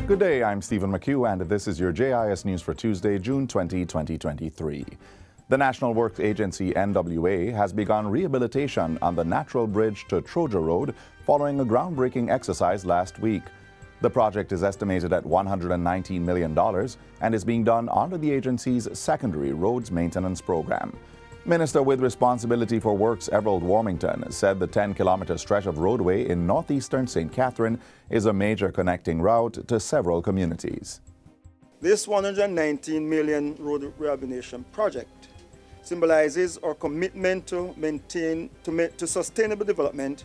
Good day, I'm Stephen McHugh, and this is your JIS News for Tuesday, June 20, 2023. The National Works Agency, NWA, has begun rehabilitation on the Natural Bridge to Troja Road following a groundbreaking exercise last week. The project is estimated at $119 million and is being done under the agency's secondary roads maintenance program. Minister with responsibility for works Everald Warmington said the 10-kilometer stretch of roadway in northeastern St. Catherine is a major connecting route to several communities. This $119 million road rehabilitation project symbolizes our commitment to sustainable development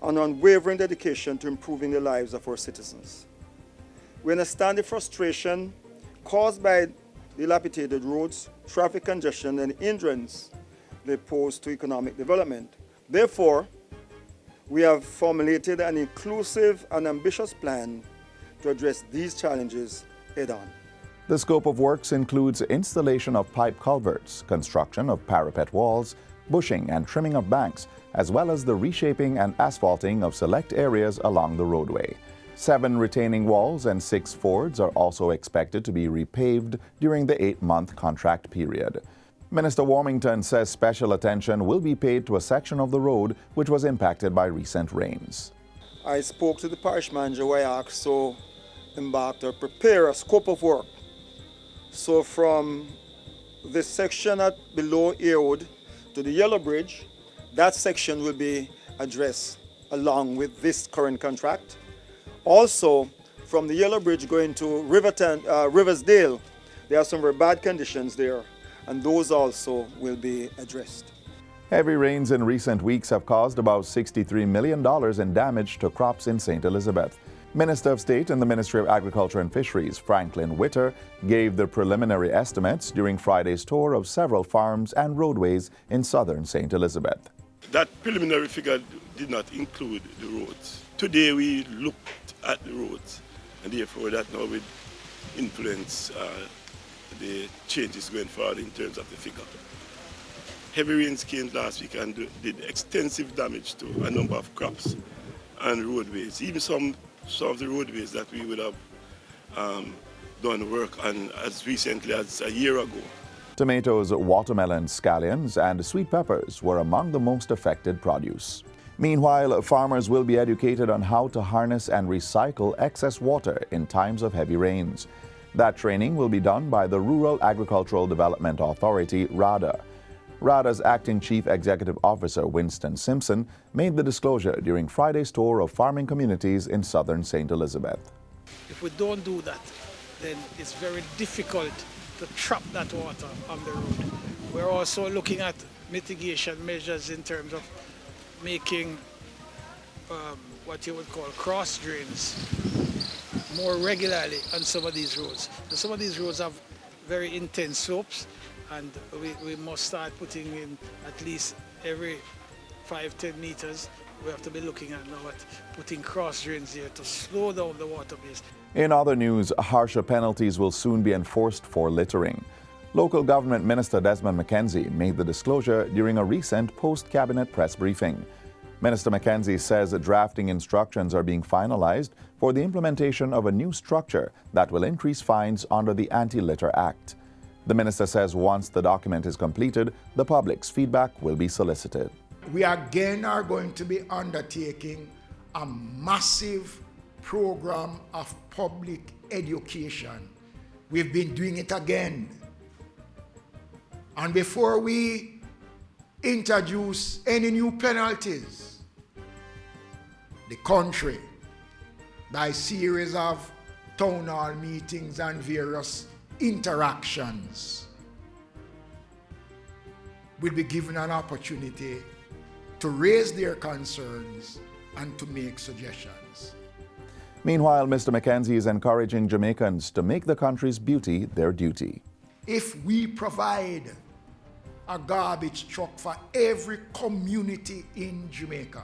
and unwavering dedication to improving the lives of our citizens. We understand the frustration caused by dilapidated roads, traffic congestion, and hindrance they pose to economic development. Therefore, we have formulated an inclusive and ambitious plan to address these challenges head-on. The scope of works includes installation of pipe culverts, construction of parapet walls, bushing and trimming of banks, as well as the reshaping and asphalting of select areas along the roadway. 7 retaining walls and 6 fords are also expected to be repaved during the 8-month contract period. Minister Warmington says special attention will be paid to a section of the road which was impacted by recent rains. I spoke to the parish manager who I asked to embark or prepare a scope of work. So from this section at below Earwood to the Yellow Bridge, that section will be addressed along with this current contract. Also, from the Yellow Bridge going to Riversdale, there are some very bad conditions there, and those also will be addressed. Heavy rains in recent weeks have caused about $63 million in damage to crops in St. Elizabeth. Minister of State in the Ministry of Agriculture and Fisheries, Franklin Witter, gave the preliminary estimates during Friday's tour of several farms and roadways in southern St. Elizabeth. That preliminary figure did not include the roads. Today we looked at the roads, and therefore that now will influence the changes going forward in terms of the figure. Heavy rains came last week and did extensive damage to a number of crops and roadways, even some of the roadways that we would have done work on as recently as a year ago. Tomatoes, watermelons, scallions, and sweet peppers were among the most affected produce. Meanwhile, farmers will be educated on how to harness and recycle excess water in times of heavy rains. That training will be done by the Rural Agricultural Development Authority, RADA. RADA's acting chief executive officer, Winston Simpson, made the disclosure during Friday's tour of farming communities in southern St. Elizabeth. If we don't do that, then it's very difficult to trap that water on the road. We're also looking at mitigation measures in terms of making what you would call cross drains more regularly on some of these roads. And some of these roads have very intense slopes, and we must start putting in at least every 5-10 meters. We have to be looking at now at putting cross drains here to slow down the water base. In other news, harsher penalties will soon be enforced for littering. Local Government Minister Desmond McKenzie made the disclosure during a recent post-cabinet press briefing. Minister McKenzie says that drafting instructions are being finalized for the implementation of a new structure that will increase fines under the Anti-Litter Act. The minister says once the document is completed, the public's feedback will be solicited. We again are going to be undertaking a massive program of public education. We've been doing it again. And before we introduce any new penalties, the country, by series of town hall meetings and various interactions, will be given an opportunity to raise their concerns and to make suggestions. Meanwhile, Mr. McKenzie is encouraging Jamaicans to make the country's beauty their duty. If we provide a garbage truck for every community in Jamaica,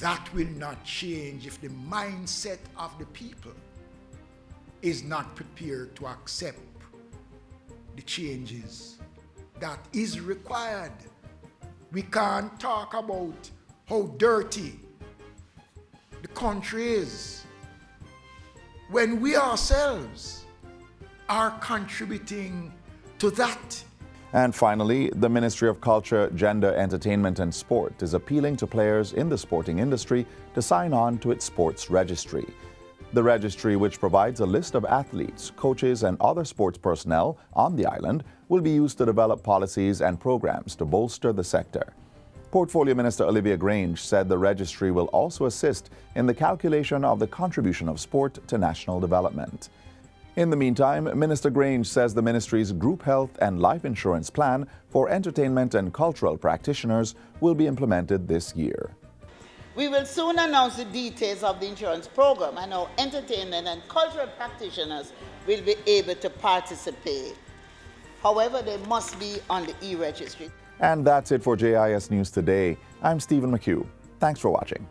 that will not change if the mindset of the people is not prepared to accept the changes that is required. We can't talk about how dirty the country is when we ourselves are contributing to that. And finally, the Ministry of Culture, Gender, Entertainment and Sport is appealing to players in the sporting industry to sign on to its sports registry. The registry, which provides a list of athletes, coaches and other sports personnel on the island, will be used to develop policies and programs to bolster the sector. Portfolio Minister Olivia Grange said the registry will also assist in the calculation of the contribution of sport to national development. In the meantime, Minister Grange says the ministry's group health and life insurance plan for entertainment and cultural practitioners will be implemented this year. We will soon announce the details of the insurance program and how entertainment and cultural practitioners will be able to participate. However, they must be on the e-registry. And that's it for JIS News Today. I'm Stephen McHugh. Thanks for watching.